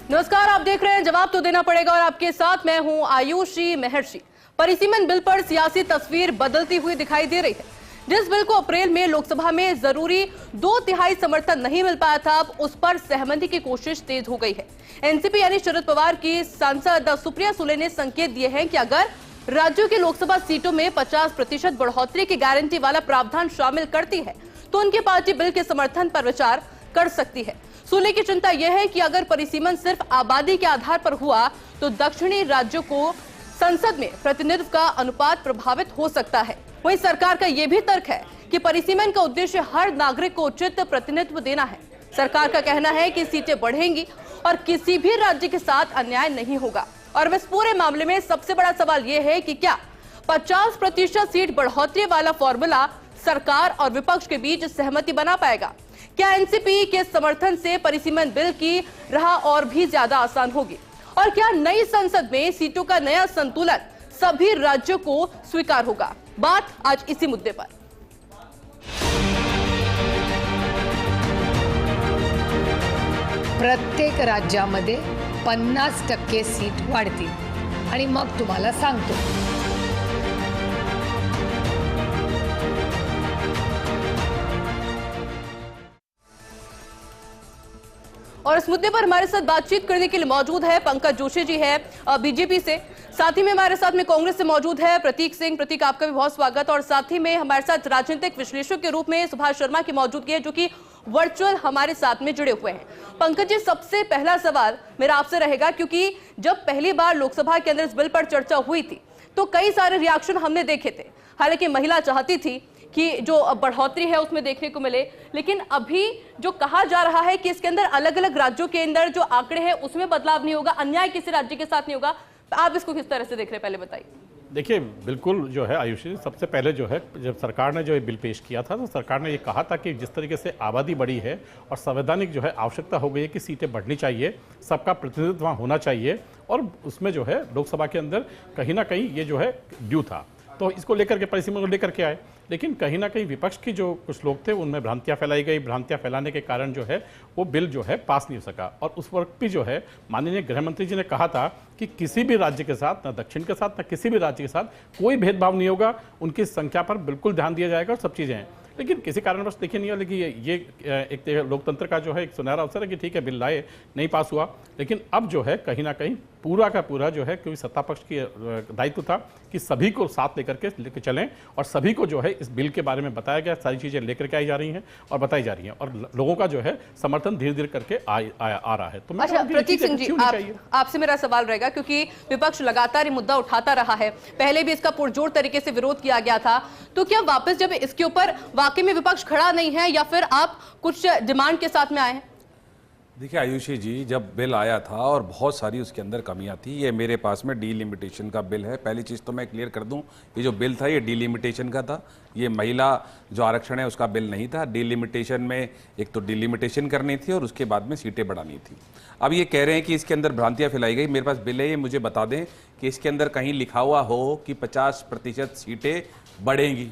नमस्कार, आप देख रहे हैं जवाब तो देना पड़ेगा और आपके साथ मैं हूं आयुषी महर्षि। परिसीमन बिल पर सियासी तस्वीर बदलती हुई दिखाई दे रही है। जिस बिल को अप्रैल में लोकसभा में जरूरी 2/3 समर्थन नहीं मिल पाया था, अब उस पर सहमति की कोशिश तेज हो गई है। एनसीपी यानी शरद पवार की सांसद सुप्रिया सुले ने संकेत दिए हैं कि अगर राज्यों की लोकसभा सीटों में 50% बढ़ोतरी की गारंटी वाला प्रावधान शामिल करती है तो उनकी पार्टी बिल के समर्थन पर विचार कर सकती है। सुले की चिंता यह है कि अगर परिसीमन सिर्फ आबादी के आधार पर हुआ तो दक्षिणी राज्यों को संसद में प्रतिनिधित्व का अनुपात प्रभावित हो सकता है। वहीं सरकार का यह भी तर्क है कि परिसीमन का उद्देश्य हर नागरिक को उचित प्रतिनिधित्व देना है। सरकार का कहना है कि सीटें बढ़ेंगी और किसी भी राज्य के साथ अन्याय नहीं होगा। और इस पूरे मामले में सबसे बड़ा सवाल यह है कि क्या 50% सीट बढ़ोतरी वाला फॉर्मूला सरकार और विपक्ष के बीच सहमति बना पाएगा? क्या एनसीपी के समर्थन से परिसीमन बिल की राह और भी ज्यादा आसान होगी? और क्या नई संसद में सीटों का नया संतुलन सभी राज्यों को स्वीकार होगा? बात आज इसी मुद्दे पर। प्रत्येक राज्यामध्ये 50% सीट वाढतील आणि मग तुम्हाला सांगतो। और इस मुद्दे पर हमारे साथ बातचीत करने के लिए मौजूद है पंकज जोशी जी है बीजेपी से। साथ ही में हमारे साथ में कांग्रेस से मौजूद है प्रतीक सिंह। प्रतीक, आपका भी बहुत स्वागत। और साथ ही में हमारे साथ राजनीतिक विश्लेषक के रूप में सुभाष शर्मा की मौजूदगी है, जो कि वर्चुअल हमारे साथ में जुड़े हुए हैं। पंकज जी, सबसे पहला सवाल मेरा आपसे रहेगा, क्योंकि जब पहली बार लोकसभा के अंदर इस बिल पर चर्चा हुई थी तो कई सारे रिएक्शन हमने देखे थे। हालांकि महिला चाहती थी कि जो बढ़ोतरी है उसमें देखने को मिले, लेकिन अभी जो कहा जा रहा है कि इसके अंदर अलग अलग राज्यों के अंदर जो आंकड़े हैं उसमें बदलाव नहीं होगा, अन्याय किसी राज्य के साथ नहीं होगा। आप इसको किस तरह से देख रहे हैं, पहले बताइए। देखिए, बिल्कुल जो है आयुषी, सबसे पहले जो है जब सरकार ने जो ये बिल पेश किया था तो सरकार ने ये कहा था कि जिस तरीके से आबादी बढ़ी है और संवैधानिक जो है आवश्यकता हो गई है कि सीटें बढ़नी चाहिए, सबका प्रतिनिधित्व वहाँ होना चाहिए, और उसमें जो है लोकसभा के अंदर कहीं ना कहीं ये जो है ड्यू था, तो इसको लेकर के परिसीमन को लेकर के आए। लेकिन कहीं ना कहीं विपक्ष की जो कुछ लोग थे उनमें भ्रांतियां फैलाई गई। भ्रांतियां फैलाने के कारण जो है वो बिल जो है पास नहीं हो सका। और उस वक्त भी जो है माननीय गृह मंत्री जी ने कहा था कि किसी भी राज्य के साथ, ना दक्षिण के साथ, ना किसी भी राज्य के साथ कोई भेदभाव नहीं होगा, उनकी संख्या पर बिल्कुल ध्यान दिया जाएगा और सब चीज़ें हैं। लेकिन किसी कारणवश देखिए नहीं हुआ। लेकिन ये एक लोकतंत्र का जो है एक सुनहरा अवसर है कि ठीक है बिल लाए, नहीं पास हुआ। लेकिन अब जो है कहीं ना कहीं पूरा का पूरा जो है, क्योंकि सत्ता पक्ष की दायित्व था कि सभी को साथ लेकर चलें और सभी को जो है इस बिल के बारे में बताया गया, सारी चीज़ें लेकर के आई जा रही हैं और बताई जा रही हैं, और लोगों का जो है समर्थन धीरे धीरे करके आ रहा है। तो अच्छा प्रतीक सिंह जी, आपसे मेरा सवाल रहेगा, क्योंकि विपक्ष लगातार ये मुद्दा उठाता रहा है, पहले भी इसका पुरजोर तरीके से विरोध किया गया था, तो क्या वापस जब इसके ऊपर वाकई में विपक्ष खड़ा नहीं है या फिर आप कुछ डिमांड के साथ में आए हैं? देखिए आयुषी जी, जब बिल आया था और बहुत सारी उसके अंदर कमियां थी, ये मेरे पास में डीलिमिटेशन का बिल है। पहली चीज़ तो मैं क्लियर कर दूं, ये जो बिल था ये डीलिमिटेशन का था, ये महिला जो आरक्षण है उसका बिल नहीं था। डीलिमिटेशन में एक तो डीलिमिटेशन करनी थी और उसके बाद में सीटें बढ़ानी थी। अब ये कह रहे हैं कि इसके अंदर भ्रांतियाँ फैलाई गई। मेरे पास बिल है, ये मुझे बता दें कि इसके अंदर कहीं लिखा हुआ हो कि 50% सीटें बढ़ेंगी,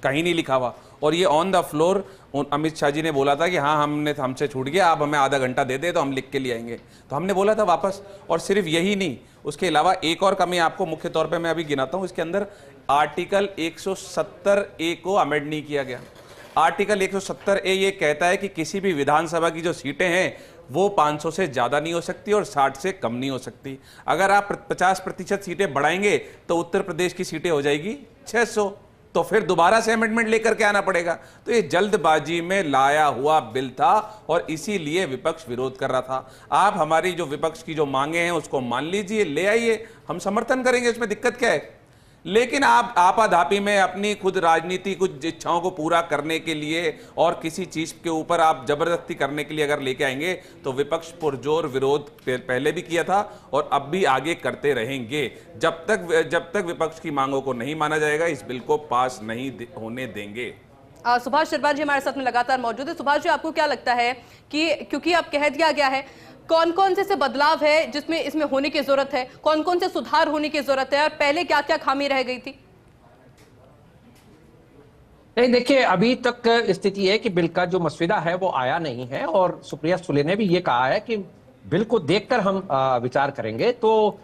कहीं नहीं लिखा हुआ। और ये on the floor Amit Shah ji ने बोला था कि हाँ हमसे छूट गया, आप हमें आधा घंटा दे दे तो हम लिख के ले आएंगे, तो हमने बोला था वापस। और सिर्फ यही नहीं, उसके अलावा एक और कमी आपको मुख्य तौर पे मैं अभी गिनाता हूँ। इसके अंदर आर्टिकल 170A को अमेंड नहीं किया गया। आर्टिकल 170A ये कहता है कि किसी भी विधानसभा की जो सीटें हैं वो 500 से ज़्यादा नहीं हो सकती और 60 से कम नहीं हो सकती। अगर आप 50% सीटें बढ़ाएंगे तो उत्तर प्रदेश की सीटें हो जाएगी 600, तो फिर दोबारा से अमेंडमेंट लेकर के आना पड़ेगा। तो ये जल्दबाजी में लाया हुआ बिल था और इसीलिए विपक्ष विरोध कर रहा था। आप हमारी जो विपक्ष की जो मांगे हैं उसको मान लीजिए, ले आइए, हम समर्थन करेंगे, उसमें दिक्कत क्या है। लेकिन आप आपाधापी में अपनी खुद राजनीति कुछ इच्छाओं को पूरा करने के लिए और किसी चीज के ऊपर आप जबरदस्ती करने के लिए अगर लेके आएंगे तो विपक्ष पुरजोर विरोध पहले भी किया था और अब भी आगे करते रहेंगे। जब तक विपक्ष की मांगों को नहीं माना जाएगा इस बिल को पास नहीं होने देंगे। सुभाष शर्मा जी हमारे साथ में लगातार मौजूद है। सुभाष जी, आपको क्या लगता है कि क्योंकि अब कह दिया गया है, कौन कौन से बदलाव है जिसमें इसमें होने की जरूरत है, कौन कौन से सुधार होने की जरूरत है और पहले क्या क्या खामी रह गई थी? नहीं, देखिए अभी तक स्थिति है कि बिल का जो मसविदा है वो आया नहीं है और सुप्रिया सुले ने भी ये कहा है कि बिल को देखकर हम विचार करेंगे। तो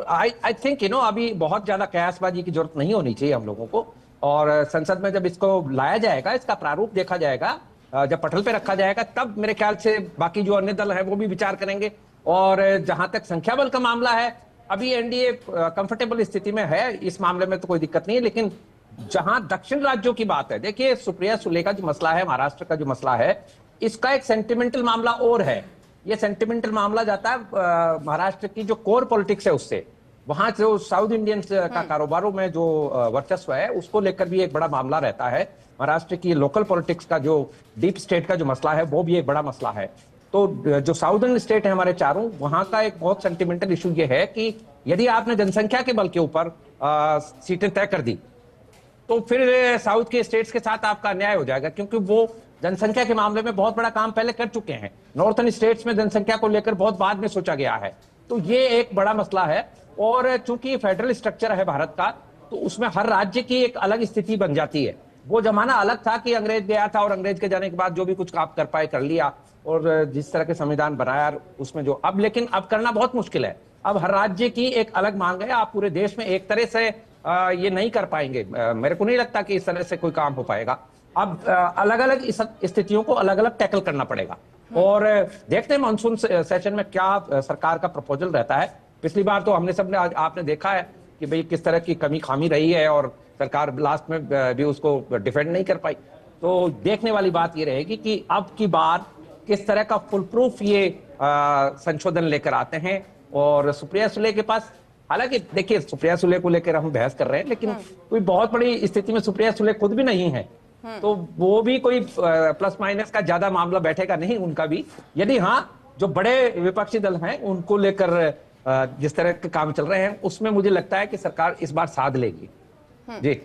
आई थिंक अभी बहुत ज्यादा कयासबाजी की जरूरत नहीं होनी चाहिए हम लोगों को। और संसद में जब इसको लाया जाएगा, इसका प्रारूप देखा जाएगा, जब पटल पे रखा जाएगा, तब मेरे ख्याल से बाकी जो अन्य दल है वो भी विचार करेंगे। और जहां तक संख्या बल का मामला है, अभी एनडीए कंफर्टेबल स्थिति में है, इस मामले में तो कोई दिक्कत नहीं है। लेकिन जहां दक्षिण राज्यों की बात है, देखिए सुप्रिया सुले का जो मसला है, महाराष्ट्र का जो मसला है, इसका एक सेंटिमेंटल मामला और है। ये सेंटिमेंटल मामला जाता है महाराष्ट्र की जो कोर पॉलिटिक्स है उससे। वहां जो साउथ इंडियंस का कारोबारों में जो वर्चस्व है, उसको लेकर भी एक बड़ा मामला रहता है। महाराष्ट्र की लोकल पॉलिटिक्स का जो डीप स्टेट का जो मसला है, वो भी एक बड़ा मसला है। तो जो साउदर्न स्टेट है हमारे चारों, वहां का एक बहुत सेंटिमेंटल इशू ये है कि यदि आपने जनसंख्या के बल के ऊपर सीटें तय कर दी, तो फिर साउथ के स्टेट्स के साथ आपका अन्याय हो जाएगा, क्योंकि वो जनसंख्या के मामले में बहुत बड़ा काम पहले कर चुके हैं। नॉर्थर्न स्टेट्स में जनसंख्या को लेकर बहुत बाद में सोचा गया है। तो ये एक बड़ा मसला है। और चूंकि फेडरल स्ट्रक्चर है भारत का, तो उसमें हर राज्य की एक अलग स्थिति बन जाती है। वो जमाना अलग था कि अंग्रेज गया था और अंग्रेज के जाने के बाद जो भी कुछ काम कर पाए कर लिया, और जिस तरह के संविधान बनाया उसमें जो अब, लेकिन अब करना बहुत मुश्किल है। अब हर राज्य की एक अलग मांग है। आप पूरे देश में एक तरह से ये नहीं कर पाएंगे। मेरे को नहीं लगता कि इस तरह से कोई काम हो पाएगा। अब अलग अलग स्थितियों को अलग अलग टैकल करना पड़ेगा। और देखते हैं मानसून सेशन में क्या सरकार का प्रपोजल रहता है। पिछली बार तो हमने सबने आपने देखा है कि भाई किस तरह की कमी खामी रही है, और सरकार लास्ट में भी उसको डिफेंड नहीं कर पाई। तो देखने वाली बात ये रहेगी कि अब की बार किस तरह का फुल प्रूफ ये संशोधन लेकर आते हैं। और सुप्रिया सुले के पास, हालांकि देखिए सुप्रिया सुले को लेकर हम बहस कर रहे हैं, लेकिन कोई बहुत बड़ी स्थिति में सुप्रिया सुले खुद भी नहीं है। तो वो भी कोई प्लस माइनस का ज्यादा मामला बैठेगा नहीं उनका भी। यदि हाँ, जो बड़े विपक्षी दल हैं उनको लेकर जिस तरह के काम चल रहे हैं, उसमें मुझे लगता है कि सरकार इस बार साध लेगी। जी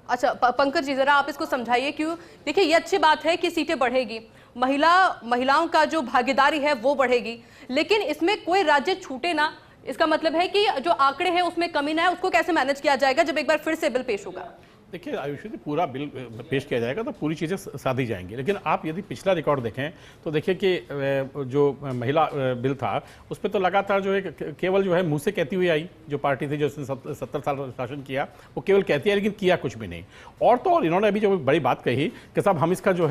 अच्छा पंकज जी, जरा आप इसको समझाइए। क्यों? देखिए ये अच्छी बात है कि सीटें बढ़ेगी, महिलाओं का जो भागीदारी है वो बढ़ेगी, लेकिन इसमें कोई राज्य छूटे ना। इसका मतलब है कि जो आंकड़े हैं उसमें कमी ना है, उसको कैसे मैनेज किया जाएगा जब एक बार फिर से बिल पेश होगा? देखिए आयुषी जी, पूरा बिल पेश किया जाएगा तो पूरी चीज़ें साधी जाएंगी। लेकिन आप यदि पिछला रिकॉर्ड देखें तो देखिए कि जो महिला बिल था उस पर तो लगातार जो है केवल जो है मुंह से कहती हुई आई, जो पार्टी थी जो 70 साल शासन किया, वो केवल कहती है लेकिन किया कुछ भी नहीं। और तो और इन्होंने अभी जो बड़ी बात कही कि साहब हम इसका जो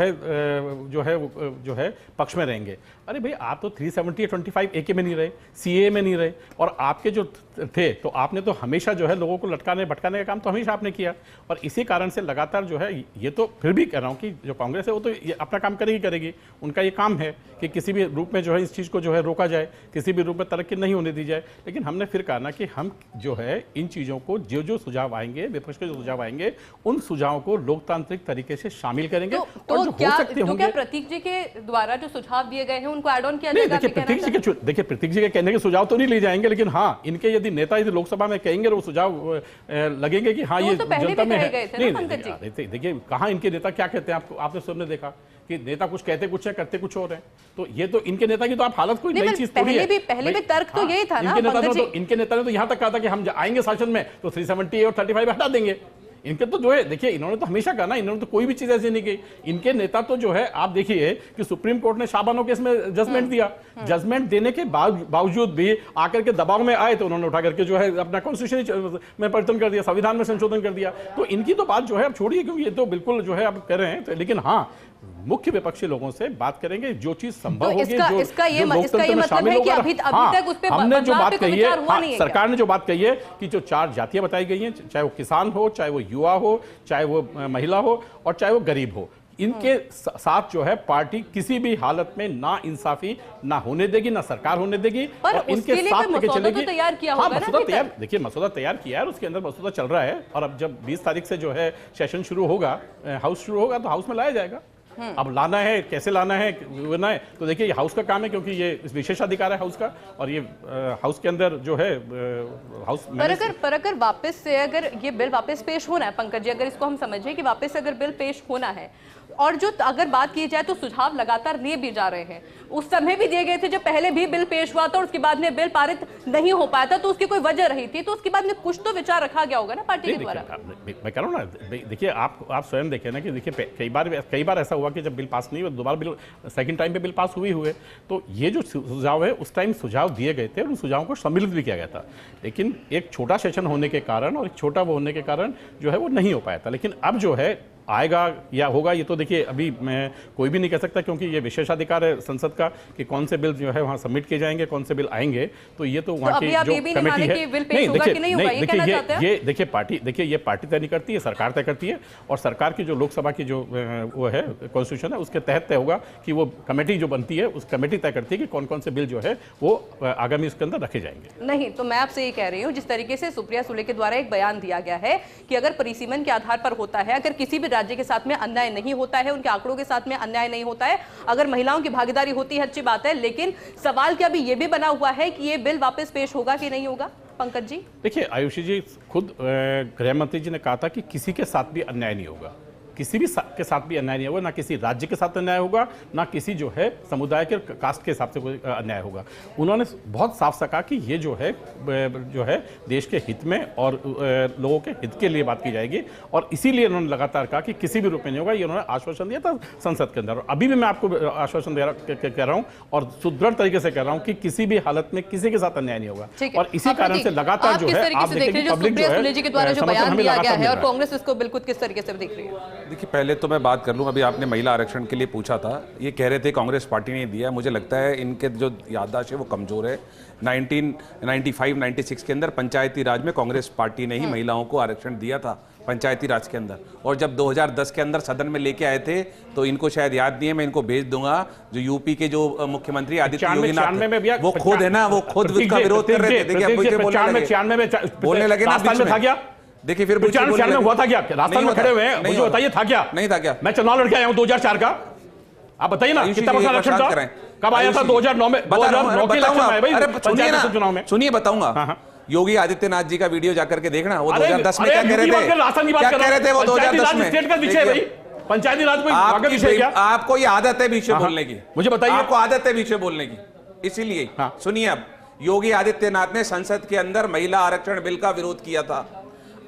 है पक्ष में रहेंगे। अरे भाई, आप तो 370-25 AK में नहीं रहे, CAA में नहीं रहे, और आपके जो थे तो आपने तो हमेशा जो है लोगों को लटकाने भटकाने का काम तो हमेशा आपने किया। और इसी कारण से लगातार जो है, ये तो फिर भी कह रहा हूँ कि जो कांग्रेस है वो तो ये अपना काम करेगी। उनका ये काम है कि किसी भी रूप में जो है इस चीज़ को जो है रोका जाए, किसी भी रूप में तरक्की नहीं होने दी जाए। लेकिन हमने फिर कहा ना कि हम जो है इन चीज़ों को जो सुझाव आएंगे, विपक्ष के जो सुझाव आएंगे, उन सुझावों को लोकतांत्रिक तरीके से शामिल करेंगे। तो क्या प्रतीक जी के द्वारा जो सुझाव दिए गए हैं उनको ऐड ऑन किया जाएगा? देखिए प्रतीक जी के कहने के सुझाव तो नहीं ले जाएंगे, लेकिन हाँ, इनके यदि नेता यदि लोकसभा में कहेंगे वो सुझाव लगेंगे कि हाँ ये जनता में है। नहीं, देखिए कहाँ इनके नेता क्या कहते हैं, आपने सबने देखा कि नेता कुछ कहते कुछ है, करते कुछ और है। तो ये तो इनके नेता की तो आप हालत कोई नई चीज थोड़ी है। पहले भी तर्क तो यही था ना। इनके नेता ने तो यहाँ तक कहा था कि हम आएंगे शासन में तो 370 और 35 हटा देंगे। इनके तो जो है, देखिए इन्होंने तो हमेशा कहा ना, इन्होंने तो कोई भी चीज ऐसी नहीं की। इनके नेता तो जो है, आप देखिए कि सुप्रीम कोर्ट ने शाबानो केस में जजमेंट दिया, जजमेंट देने के बावजूद भी आकर के दबाव में आए तो उन्होंने उठा करके जो है अपना कॉन्स्टिट्यूशन में परिवर्तन कर दिया, संविधान में संशोधन कर दिया। तो इनकी तो बात जो है अब छोड़िए, क्योंकि ये तो बिल्कुल जो है अब कर रहे हैं। तो लेकिन हाँ, मुख्य विपक्षी लोगों से बात करेंगे, जो चीज संभव होगी, इसका ये मतलब है कि अभी तक उस पे हमने जो बात कही है, सरकार ने जो बात कही है कि जो 4 जातियां बताई गई हैं, चाहे वो किसान हो, चाहे वो युवा हो, चाहे वो महिला हो, और चाहे वो गरीब हो, इनके साथ जो है पार्टी किसी भी हालत में ना इंसाफी ना होने देगी, ना सरकार होने देगी। और इनके साथ लेके चलेगी। हाँ, मसौदा तैयार, देखिए मसौदा तैयार किया है, उसके अंदर मसौदा चल रहा है। और अब जब 20 तारीख से जो है सेशन शुरू होगा, हाउस शुरू होगा, तो हाउस में लाया जाएगा। अब लाना है, कैसे लाना है, तो देखिए ये हाउस का काम है, क्योंकि ये विशेषाधिकार है हाउस का। और ये हाउस के अंदर जो है हाउस पर अगर वापस से अगर ये बिल वापस पेश होना है, पंकज जी, अगर इसको हम समझें कि वापस से अगर बिल पेश होना है, और जो अगर बात की जाए तो सुझाव लगातार लिए भी जा रहे हैं, उस समय भी दिए गए थे जब पहले भी बिल पेश हुआ था और उसके बाद में बिल पारित नहीं हो पाया था, तो उसकी कोई वजह रही थी, तो उसके बाद में कुछ तो विचार रखा गया होगा ना पार्टी के द्वारा। मैं कह रहा हूँ ना, देखिए आप स्वयं देखें ना कि देखिए कई बार ऐसा हुआ कि जब बिल पास नहीं हुआ, दोबारा बिल सेकंड टाइम पे बिल पास हुए, तो ये जो सुझाव है उस टाइम सुझाव दिए गए थे और उन सुझावों को सम्मिलित भी किया गया था, लेकिन एक छोटा सेशन होने के कारण और एक छोटा वो होने के कारण जो है वो नहीं हो पाया था। लेकिन अब जो है आएगा या होगा, ये तो देखिए अभी मैं कोई भी नहीं कह सकता, क्योंकि ये विशेषाधिकार है संसद का कि कौन से बिल जो है वहाँ सबमिट किए जाएंगे, कौन से बिल आएंगे, तो ये तो वहाँ की जो कमेटी है, देखिए पार्टी, देखिए ये पार्टी तय नहीं करती है, सरकार तय करती है, और सरकार की जो लोकसभा की जो वो है कॉन्स्टिट्यूशन है उसके तहत तय होगा कि वो कमेटी जो बनती है उस कमेटी तय करती है कि कौन कौन से बिल जो है वो आगामी उसके अंदर रखे जाएंगे। नहीं, तो मैं आपसे ये कह रही हूँ, जिस तरीके से सुप्रिया सुले के द्वारा एक बयान दिया गया है कि अगर परिसीमन के आधार पर होता है, अगर किसी भी राज्य के साथ में अन्याय नहीं होता है, उनके आंकड़ों के साथ में अन्याय नहीं होता है, अगर महिलाओं की भागीदारी होती है, अच्छी बात है, लेकिन सवाल क्या अभी ये भी बना हुआ है कि ये बिल वापस पेश होगा कि नहीं होगा? पंकज जी, देखिए आयुषी जी, खुद गृह मंत्री जी ने कहा था कि किसी के साथ भी अन्याय नहीं होगा, किसी भी के साथ भी अन्याय नहीं होगा, ना किसी राज्य के साथ अन्याय होगा, ना किसी जो है समुदाय के कास्ट के हिसाब से कोई अन्याय होगा। उन्होंने बहुत साफ सा कहा कि ये जो है देश के हित में और लोगों के हित के लिए बात की जाएगी, और इसीलिए उन्होंने लगातार कहा कि किसी भी रूप में नहीं होगा। ये उन्होंने आश्वासन दिया था संसद के अंदर, और अभी भी मैं आपको आश्वासन कह रहा हूँ और सुदृढ़ तरीके से कह रहा हूँ कि किसी भी हालत में किसी के साथ अन्याय नहीं होगा, और इसी कारण से लगातार जो है आप देखेंगे पब्लिक जो है के द्वारा जो बयान दिया गया है और कांग्रेस इसको बिल्कुल किस तरीके से देख रही है? देखिए, पहले तो मैं बात कर लूं, अभी आपने महिला आरक्षण के लिए पूछा था, ये कह रहे थे कांग्रेस पार्टी ने दिया, मुझे लगता है इनके जो याददाश्त है वो कमजोर है। 1995-96 के अंदर पंचायती राज में कांग्रेस पार्टी ने ही महिलाओं को आरक्षण दिया था पंचायती राज के अंदर, और जब 2010 के अंदर सदन में लेके आए थे तो इनको शायद याद नहीं है, मैं इनको भेज दूंगा, जो यूपी के जो मुख्यमंत्री आदित्य योगी वो खुद है ना, वो खुद उसका विरोध कर रहे थे। देखिए बोलने लगे ना, देखिए फिर में हुआ था क्या? राजस्थान में खड़े हुए हैं, मुझे बताइए था क्या? नहीं था क्या? मैं चुनाव लड़के आया हूं 2004 का, आप बताइए ना कितना % आरक्षण था? कब आया था? 2009 में, 2009 के इलेक्शन में भाई, पंचायत चुनाव में। सुनिए, बताऊंगा, योगी आदित्यनाथ जी का वीडियो जाकर के देखना, वो 2010 में क्या कह रहे थे, क्या कह रहे थे वो 2010 में? स्टेट का विषय भाई, पंचायती राज में विषय क्या? आपको ये आदत है विषय बोलने की, मुझे बताइए, आपको आदत है विषय बोलने की, इसीलिए सुनिए। अब योगी आदित्यनाथ ने संसद के अंदर महिला आरक्षण बिल का विरोध किया था,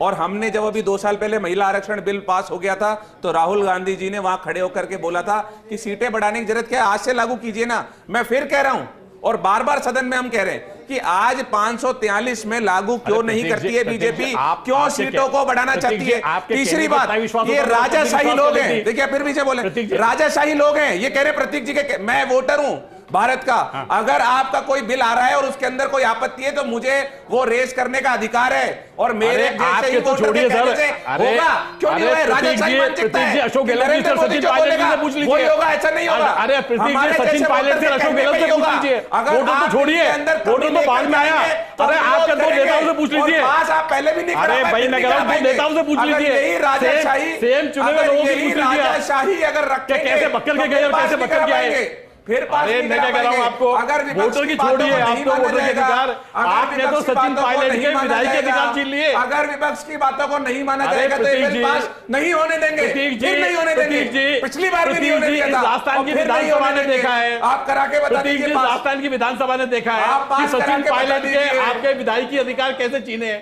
और हमने जब अभी 2 साल पहले महिला आरक्षण बिल पास हो गया था तो राहुल गांधी जी ने वहां खड़े होकर के बोला था कि सीटें बढ़ाने की जरूरत क्या है, आज से लागू कीजिए ना। मैं फिर कह रहा हूं और बार बार सदन में हम कह रहे हैं कि आज 543 में लागू क्यों नहीं करती है बीजेपी, क्यों सीटों को बढ़ाना चाहती है? तीसरी बात, ये राजाशाही लोग हैं, देखिए फिर पीछे बोले, राजाशाही लोग हैं, ये कह रहे प्रतीक जी के, मैं वोटर हूं भारत का, अगर आपका कोई बिल आ रहा है और उसके अंदर कोई आपत्ति है तो मुझे वो रेस करने का अधिकार है, और मेरे जैसे ही वोटर के कहने से होगा, क्यों नहीं होगा? राजाशाही मानसिकता है, अशोक गहलोत से सचिन पायलट से पूछ लीजिए, वही होगा, ऐसा नहीं होगा। अरे प्रतीक जी, सचिन पायलट से अशोक गहलोत से पूछ लीजिए, वोटर तो छोड़िए, वोटर तो बाद में आया, अरे आपके 2 नेताओं से पूछ लीजिए, आप पहले भी नहीं, अरे भाई मैं कह रहा हूं 2 नेताओं से पूछ लीजिए, राजाशाही सेम चुने हुए लोगों से पूछ लीजिए, राजाशाही अगर रखेंगे कैसे बक्कल के गए और कैसे बक्कल के आए, फिर अरे मैं क्या कह रहा हूं आपको, वोटर की छोड़िए, आपको वोटर के अधिकार, आपने तो सचिन पायलट के विधायी अधिकार छीन लिए। अगर विपक्ष की बातों को नहीं माना जाएगा तो ये बिल पास नहीं होने देंगे, फिर नहीं होने देंगे, पिछली बार भी नहीं होने दिया था, राजस्थान की विधानसभा ने देखा है, आप करा के बता दीजिए, राजस्थान की विधानसभा ने देखा है कि सचिन पायलट के आपके विधायी अधिकार कैसे छीने,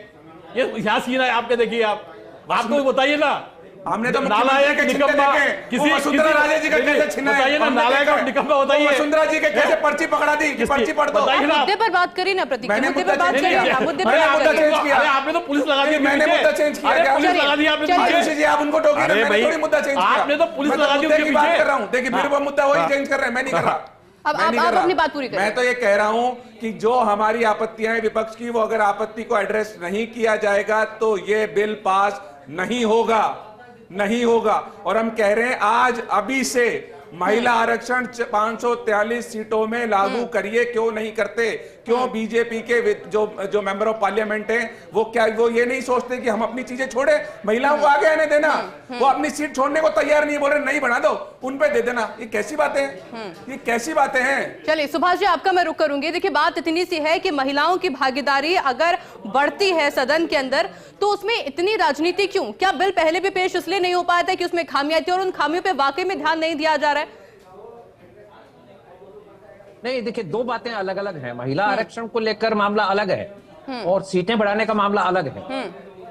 ये यहाँ छीना है आपके, देखिए आपको बताइए ना, हमने तो नालायक निकम्मा किसी वसुंधरा राजे जी का कैसे छीना है, बताइए ना, नालायक और निकम्मा बताइए, वसुंधरा जी के कैसे पर्ची पकड़ा दी कि पर्ची पढ़ दो, मुद्दे पर बात करिए ना प्रतीक, मुद्दे पर बात करिए ना, मुद्दे पर मुद्दा चेंज किया, अरे आपने तो पुलिस लगा दी, मैंने मुद्दा चेंज किया, पुलिस लगा दी आपने, आयुषी जी आप उनको टोकी, मैंने थोड़ी मुद्दा चेंज किया, आपने तो पुलिस लगा दी, उनके बात कर रहा हूं, देखिए फिर वो मुद्दा वही चेंज कर रहे हैं, मैं नहीं कर रहा। अब आप अपनी बात पूरी करें। मैं तो ये कह रहा हूं कि जो हमारी आपत्तियां हैं विपक्ष की, वो अगर आपत्ति को एड्रेस नहीं किया जाएगा तो ये बिल पास नहीं होगा, नहीं होगा। और हम कह रहे हैं आज अभी से महिला आरक्षण 543 सीटों में लागू करिए, क्यों नहीं करते? क्यों बीजेपी के जो मेंबर ऑफ पार्लियामेंट हैं वो ये नहीं सोचते कि हम अपनी चीजें छोड़े, महिलाओं को आगे आने देना? वो अपनी सीट छोड़ने को तैयार नहीं, बोल रहे नहीं बना दो, उन पे दे देना। ये कैसी बातें हैं? ये कैसी बातें हैं? चलिए सुभाष जी, आपका मैं रुक करूंगी। देखिए बात इतनी सी है कि महिलाओं की भागीदारी अगर बढ़ती है सदन के अंदर तो उसमें इतनी राजनीति क्यों? क्या बिल पहले भी पेश इसलिए नहीं हो पाया था कि उसमें खामियां थी और उन खामियों पे वाकई में ध्यान नहीं दिया जा रहा है? नहीं, देखिए दो बातें अलग अलग हैं। महिला आरक्षण को लेकर मामला अलग है और सीटें बढ़ाने का मामला अलग है।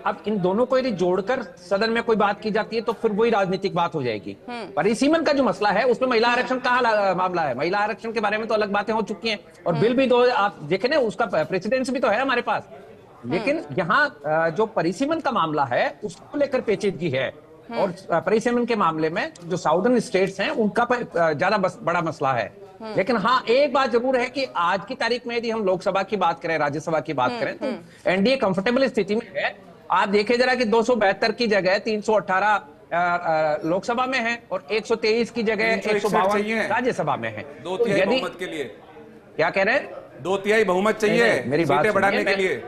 अब इन दोनों को यदि जोड़कर सदन में कोई बात की जाती है तो फिर वही राजनीतिक बात हो जाएगी। परिसीमन का जो मसला है उसमें महिला आरक्षण कहाँ मामला है? महिला आरक्षण के बारे में तो अलग बातें हो चुकी हैं और बिल भी दो, आप देखें ना, उसका प्रेसिडेंस भी तो है हमारे पास। लेकिन यहाँ जो परिसीमन का मामला है उसको लेकर पेचीदगी है और परिसीमन के मामले में जो साउदर्न स्टेट्स हैं उनका ज्यादा बड़ा मसला है। लेकिन हाँ, एक बात जरूर है कि आज की तारीख में यदि हम लोकसभा की बात करें, राज्यसभा की बात करें तो एनडीए कंफर्टेबल स्थिति में है। आप देखिए जरा कि 272 की जगह 318 लोकसभा में है और 123 की जगह 152 राज्यसभा में है। 2/3 बहुमत के लिए क्या कह रहे हैं? 2/3 बहुमत चाहिए मेरी बात सीटें बढ़ाने के लिए।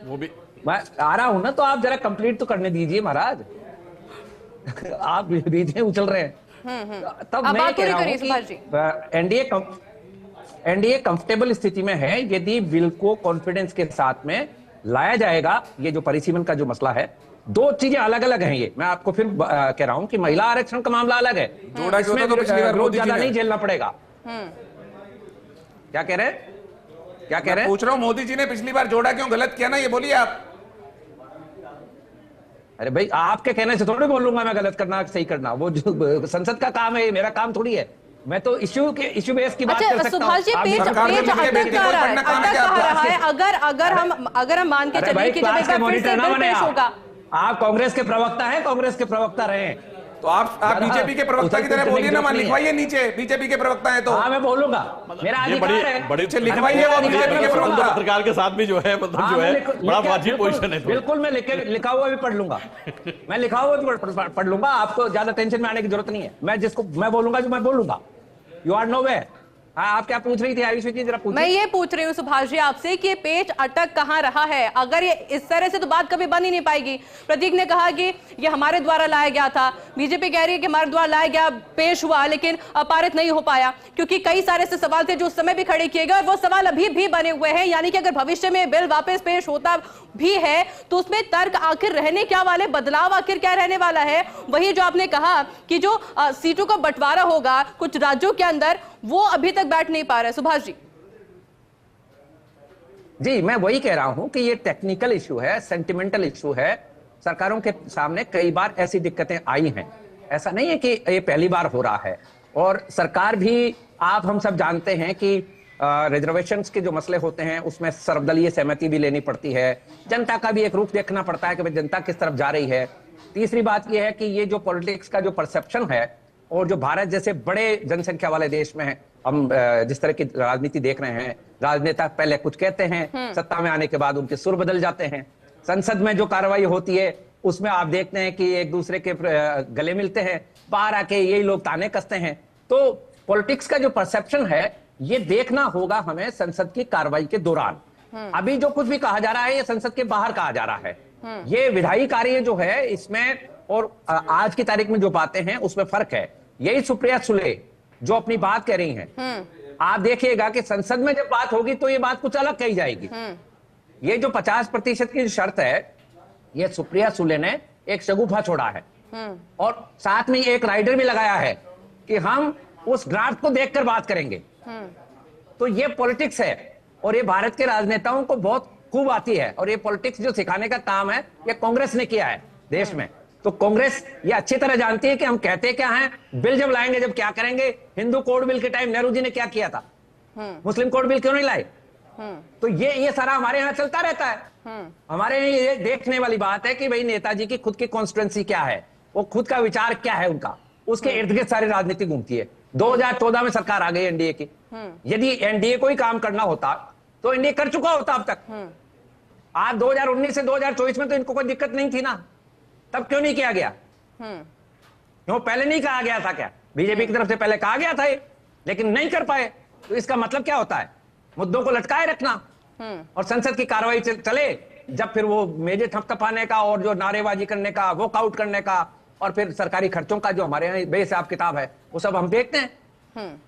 वो भी मैं आ रहा हूं ना, तो आप जरा कंप्लीट तो करने दीजिए महाराज। आप बीच में उछल रहे हैं। तब मैं कह रहा हूं कि एनडीए कंफर्टेबल स्थिति में है यदि बिल को कॉन्फिडेंस के साथ में लाया जाएगा। ये जो परिसीमन का जो मसला है, दो चीजें अलग अलग हैं। ये मैं आपको फिर कह रहा हूं कि महिला आरक्षण का मामला अलग है, इसमें विरोध ज्यादा नहीं झेलना पड़ेगा। क्या कह रहे हैं? क्या कह रहे हैं? पूछ रहा हूं, मोदी जी ने पिछली बार जोड़ा क्यों? गलत किया ना, ये बोलिए आप। अरे भाई, आपके कहने से थोड़ी बोलूंगा मैं गलत करना सही करना। वो जो संसद का काम है, मेरा काम थोड़ी है। मैं तो इशू बेस की बात कर सकता हूं। सुभाष जी, पेज अटक रहा है। अगर हम मान के चलें कि जब एक बार फिर से बिल पेश होगा। आप कांग्रेस के प्रवक्ता हैं, कांग्रेस के प्रवक्ता रहे, तो आप बीजेपी के प्रवक्ता की तरह बोलिए ना, मान लिखवाइए नीचे बीजेपी के प्रवक्ता है तो। हाँ, मैं बोलूंगा, मेरा अधिकार है। बड़ी लिखवाइए वो बीजेपी के प्रवक्ता। पत्रकार के साथ भी जो है मतलब जो है बड़ा वाजिब पोजीशन है। बिल्कुल, मैं लिखा हुआ भी पढ़ लूंगा। मैं लिखा हुआ भी पढ़ लूंगा। आपको ज्यादा टेंशन में आने की जरूरत नहीं है। मैं बोलूंगा जो मैं बोलूंगा। You are nowhere. हाँ, आप क्या पूछ रही थी आयुषी जी? जरा पूछिए। मैं ये पूछ रही हूँ सुभाष जी आपसे कि पेच अटक कहाँ रहा है? अगर ये इस तरह से तो बात कभी बन ही नहीं पाएगी। प्रतीक ने कहा कि ये हमारे द्वारा लाया गया था, बीजेपी कह रही है कि हमारे द्वारा लाया गया, पेश हुआ लेकिन पारित नहीं हो पाया, क्योंकि कई सारे ऐसे सवाल थे जो उस समय भी खड़े किए गए और वो सवाल अभी भी बने हुए हैं। यानी कि अगर भविष्य में बिल वापस पेश होता भी है तो उसमें तर्क आखिर रहने क्या वाले, बदलाव आखिर क्या रहने वाला है? वही जो आपने कहा कि जो सीटों का बंटवारा होगा कुछ राज्यों के अंदर, वो अभी तक बैठ नहीं पा रहा है। सुभाष जी, मैं वही कह रहा हूं कि ये टेक्निकल इशू है, सेंटिमेंटल इशू है। सरकारों के सामने कई बार ऐसी दिक्कतें आई हैं। ऐसा नहीं है कि ये पहली बार हो रहा है। और सरकार भी, आप हम सब जानते हैं कि रिजर्वेशंस के जो मसले होते हैं उसमें सर्वदलीय सहमति भी लेनी पड़ती है। जनता का भी एक रुख देखना पड़ता है कि भाई जनता किस तरफ जा रही है। तीसरी बात यह है कि ये जो पॉलिटिक्स का जो परसेप्शन है और जो भारत जैसे बड़े जनसंख्या वाले देश में हम जिस तरह की राजनीति देख रहे हैं, राजनेता पहले कुछ कहते हैं, सत्ता में आने के बाद उनके सुर बदल जाते हैं। संसद में जो कार्रवाई होती है उसमें आप देखते हैं कि एक दूसरे के गले मिलते हैं, बाहर आके यही लोग ताने कसते हैं। तो पॉलिटिक्स का जो परसेप्शन है ये देखना होगा हमें संसद की कार्रवाई के दौरान। अभी जो कुछ भी कहा जा रहा है ये संसद के बाहर कहा जा रहा है। ये विधायी कार्य जो है इसमें और आज की तारीख में जो बातें हैं उसमें फर्क है। यही सुप्रिया सुले जो अपनी बात कह रही हैं, आप देखिएगा कि संसद में जब बात होगी तो ये बात कुछ अलग कही जाएगी। ये जो 50% की शर्त है ये सुप्रिया सुले ने एक शगुफा छोड़ा है और साथ में एक राइडर भी लगाया है कि हम उस ड्राफ्ट को देखकर बात करेंगे। तो ये पॉलिटिक्स है और ये भारत के राजनेताओं को बहुत खूब आती है और ये पॉलिटिक्स जो सिखाने का काम है ये कांग्रेस ने किया है देश में। तो कांग्रेस ये अच्छी तरह जानती है कि हम कहते क्या हैं, बिल जब लाएंगे जब क्या करेंगे। हिंदू कोड बिल के टाइम नेहरू जी ने क्या किया था, मुस्लिम कोड बिल क्यों नहीं लाए? तो ये सारा हमारे यहाँ चलता रहता है। हमारे यहाँ ये देखने वाली बात है कि भाई नेताजी की खुद की कॉन्स्टिट्यूएंसी क्या है, वो खुद का विचार क्या है उनका, उसके इर्द गिर्द सारी राजनीति घूमती है। 2014 में सरकार आ गई एनडीए की। यदि एनडीए को ही काम करना होता तो एनडीए कर चुका होता अब तक। आज 2019 से 2024 में तो इनको कोई दिक्कत नहीं थी ना, तब क्यों नहीं किया गया? क्यों पहले नहीं कहा गया था क्या बीजेपी की तरफ से पहले कहा गया था ये, लेकिन नहीं कर पाए। तो इसका मतलब क्या होता है? मुद्दों को लटकाए रखना और संसद की कार्रवाई चले, जब फिर वो मेजे थपथपाने का और जो नारेबाजी करने का, वॉकआउट करने का और फिर सरकारी खर्चों का जो हमारे यहाँ बेहिसाब किताब है वो सब हम देखते हैं।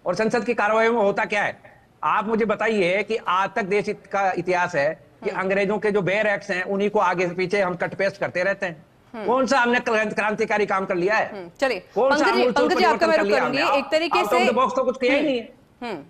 और संसद की कार्रवाई में होता क्या है? आप मुझे बताइए कि आज तक देश का इतिहास है कि अंग्रेजों के जो बेयर एक्ट्स हैं उन्हीं को आगे से पीछे हम कट पेस्ट करते रहते हैं। कौन सा हमने क्रांतिकारी काम कर लिया है? चलिए कौन सा पंकज जी आपका मैं रुक करूंगी। एक तरीके से बॉक्स तो कुछ किया ही नहीं है।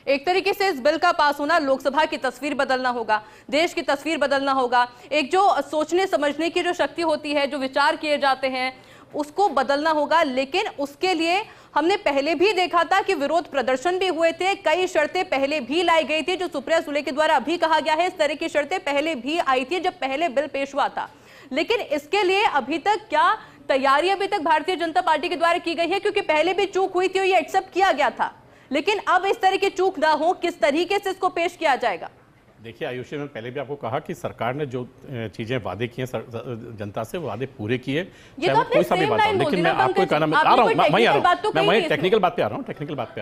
एक तरीके से इस बिल का पास होना लोकसभा की तस्वीर बदलना होगा, देश की तस्वीर बदलना होगा, एक जो सोचने समझने की जो शक्ति होती है, जो विचार किए जाते हैं उसको बदलना होगा। लेकिन उसके लिए हमने पहले भी देखा था कि विरोध प्रदर्शन भी हुए थे, कई शर्तें पहले भी लाई गई थी, जो सुप्रिया सुले के द्वारा अभी कहा गया है इस तरह की शर्तें पहले भी आई थी जब पहले बिल पेश हुआ था। लेकिन इसके लिए अभी तक क्या तैयारी अभी तक भारतीय जनता पार्टी के द्वारा की गई है? क्योंकि पहले भी चूक हुई थी और ये एक्सेप्ट किया गया था, लेकिन अब इस तरह की चूक ना हो, किस तरीके से इसको पेश किया जाएगा? देखिए आयुषी, मैं पहले भी आपको कहा कि सरकार ने जो चीजें वादे किए जनता से, वो वादे पूरे किए, ये तो कोई सा भी बात हो। लेकिन मैं आपको कहना, मैं आ रहा हूँ, मैं वही टेक्निकल बात पे आ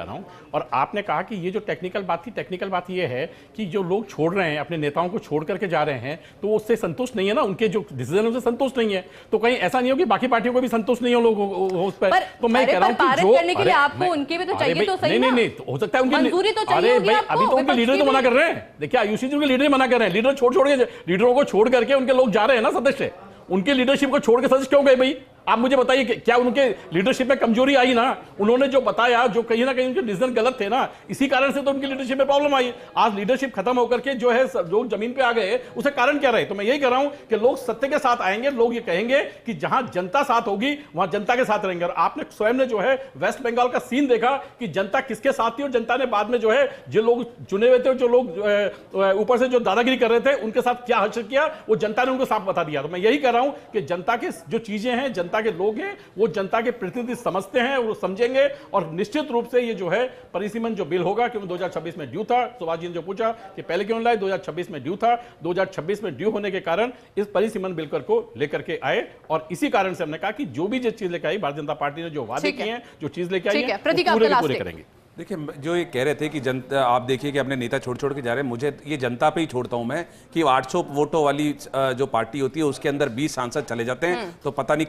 रहा हूँ। और आपने कहा कि ये जो टेक्निकल बात थी, टेक्निकल बात ये है कि जो लोग छोड़ रहे हैं, अपने नेताओं को छोड़ करके जा रहे हैं, तो वो उससे संतुष्ट नहीं है ना, उनके जो डिसीजन से संतुष्ट नहीं है। तो कहीं ऐसा नहीं हो कि बाकी पार्टियों को भी संतुष्ट नहीं हो लोग उस पर। तो मैं कह रहा हूँ कि जो करने के लिए आपको उनके भी तो चाहिए तो सही ना। नहीं, हो सकता है उनकी मंजूरी तो चाहिए होगी आपको। अभी तो उनके लीडर तो मना कर रहे हैं। देखिए आयुषी जी, उनके लीडर मना कर रहे हैं। लीडर छोड़ के, लीडरों को छोड़ करके उनके लोग जा रहे हैं ना सदस्य। उनकी लीडरशिप को छोड़ के सदस्य क्यों गए भाई? आप मुझे बताइए, क्या उनके लीडरशिप में कमजोरी आई ना? उन्होंने जो बताया, जो कहीं ना कहीं उनके डिसीजन गलत थे ना, इसी कारण से तो उनकी लीडरशिप में प्रॉब्लम आई। आज लीडरशिप खत्म होकर के जो है लोग जमीन पे आ गए, उसे कारण क्या रहे? तो मैं यही कह रहा हूं कि लोग सत्य के साथ आएंगे, लोग ये कहेंगे कि जहां जनता साथ होगी वहां जनता के साथ रहेंगे। और आपने स्वयं ने जो है वेस्ट बंगाल का सीन देखा कि जनता किसके साथ थी, और जनता ने बाद में जो है जो लोग चुने हुए थे, जो लोग ऊपर से जो दादागिरी कर रहे थे, उनके साथ क्या हर्षित किया वो जनता ने उनको साफ बता दिया। तो मैं यही कह रहा हूं कि जनता के जो चीजें हैं, जनता के लोग हैं, वो जनता के प्रतिनिधि समझते हैं, वो समझेंगे। और निश्चित रूप से ये जो है परिसीमन जो बिल होगा, क्योंकि 2026 में ड्यू था, सुभाष जी ने जो पूछा कि पहले क्यों लाए, 2026 में ड्यू था, 2026 में ड्यू होने के कारण इस परिसीमन बिल को लेकर के आए। और इसी कारण से हमने कहा कि जो भी चीज लेकर आई भारतीय जनता पार्टी ने, जो वादे किए हैं, जो चीज लेकर आई है, पूरे करेंगे। देखिए, जो ये कह रहे थे कि जनता, आप देखिए कि अपने नेता छोड़ के जा रहे हैं, मुझे ये जनता पे ही छोड़ता हूं मैं कि 800 वोटों वाली जो पार्टी होती है उसके अंदर 20 सांसद चले जाते हैं, तो पता नहीं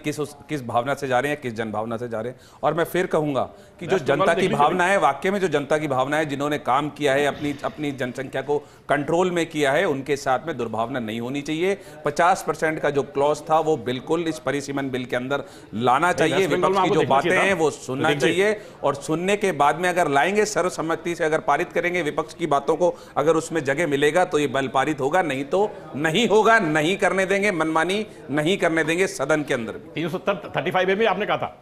किस भावना से जा रहे हैं, किस जनभावना से जा रहे हैं। और मैं फिर कहूंगा कि जो जनता की भावना है, वाकई में जो जनता की भावना है, जिन्होंने काम किया है, अपनी जनसंख्या को कंट्रोल में किया है, उनके साथ में दुर्भावना नहीं होनी चाहिए। 50% का जो क्लॉज था वो बिल्कुल इस परिसीमन बिल के अंदर लाना चाहिए। विपक्ष की जो बातें हैं वो सुनना चाहिए, और सुनने के बाद में अगर लाएंगे, सर्वसम्मति से अगर पारित करेंगे विपक्ष की बातों को, अगर उसमें जगह मिलेगा तो ये बिल पारित होगा, नहीं तो नहीं होगा। नहीं करने देंगे, मनमानी नहीं करने देंगे सदन के अंदर। 335 में आपने कहा था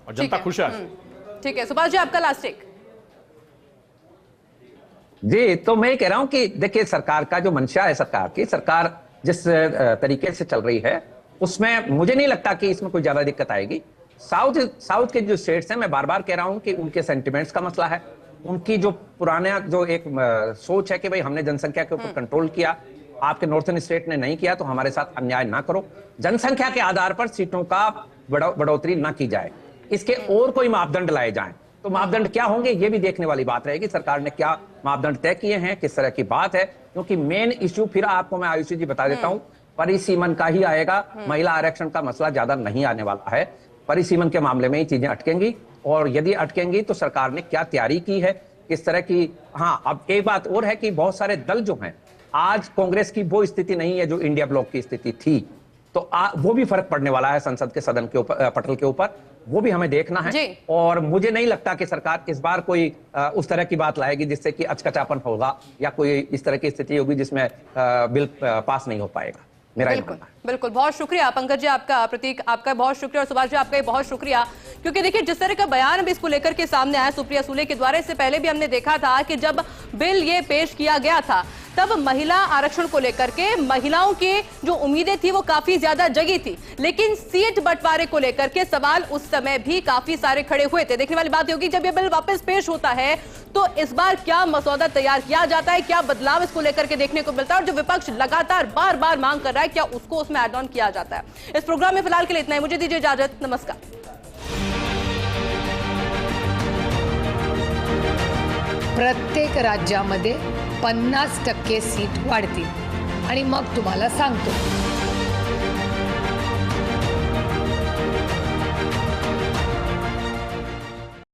और जनता खुश है। ठीक है, सुभाष जी आपका लास्ट एक। जी, तो मैं कह रहा हूं कि देखिए, सरकार का जो मंशा है, सरकार जिस तरीके से चल रही है, उसमें मुझे नहीं लगता कि इसमें कोई ज्यादा दिक्कत आएगी। साउथ के जो स्टेट्स हैं, मैं बार बार कह रहा हूं कि उनके सेंटिमेंट्स का मसला है, उनकी जो पुराना जो एक सोच है कि भाई हमने जनसंख्या के ऊपर कंट्रोल किया, आपके नॉर्थर्न स्टेट ने नहीं किया, तो हमारे साथ अन्याय ना करो। जनसंख्या के आधार पर सीटों का बढ़ोतरी ना की जाए, इसके और कोई मापदंड लाए जाएं। तो मापदंड क्या होंगे, ये भी देखने वाली बात रहेगी, सरकार ने क्या मापदंड तय किए हैं, किस तरह की बात है। क्योंकि मेन इश्यू फिर आपको मैं आयुषी जी बता देता हूं, परिसीमन का ही आएगा। महिला आरक्षण का मसला ज्यादा नहीं आने वाला है, परिसीमन के मामले में ही चीजें अटकेंगी। और यदि अटकेंगी तो सरकार ने क्या तैयारी की है, किस तरह की। हाँ, अब एक बात और है कि बहुत सारे दल जो हैं, आज कांग्रेस की वो स्थिति नहीं है जो इंडिया ब्लॉक की स्थिति थी, तो वो भी फर्क पड़ने वाला है संसद के सदन के ऊपर, पटल के ऊपर, वो भी हमें देखना है। और मुझे नहीं लगता कि सरकार इस बार कोई उस तरह की बात लाएगी जिससे कि अचकचापन होगा या कोई इस तरह की स्थिति होगी जिसमें बिल पास नहीं हो पाएगा। बिल्कुल, बहुत शुक्रिया पंकज जी आपका, प्रतीक आपका बहुत शुक्रिया, और सुभाष जी आपका बहुत शुक्रिया। क्योंकि देखिए, जिस तरह का बयान भी इसको लेकर के सामने आया सुप्रिया सुले के द्वारा, इससे पहले भी हमने देखा था कि जब बिल ये पेश किया गया था, तब महिला आरक्षण को लेकर के महिलाओं की जो उम्मीदें थी वो काफी ज्यादा जगी थी, लेकिन सीट बंटवारे को लेकर के सवाल उस समय भी काफी सारे खड़े हुए थे। देखने वाली बात होगी जब ये बिल वापस पेश होता है तो इस बार क्या मसौदा तैयार किया जाता है, क्या बदलाव इसको लेकर के देखने को मिलता है, और जो विपक्ष लगातार बार बार मांग कर रहा है क्या उसको उसमें ऐड ऑन किया जाता है। इस प्रोग्राम में फिलहाल के लिए इतना ही, मुझे दीजिए इजाजत, नमस्कार। प्रत्येक राज्यामध्ये 50% सीट वाढतील आणि मग तुम्हाला सांगतो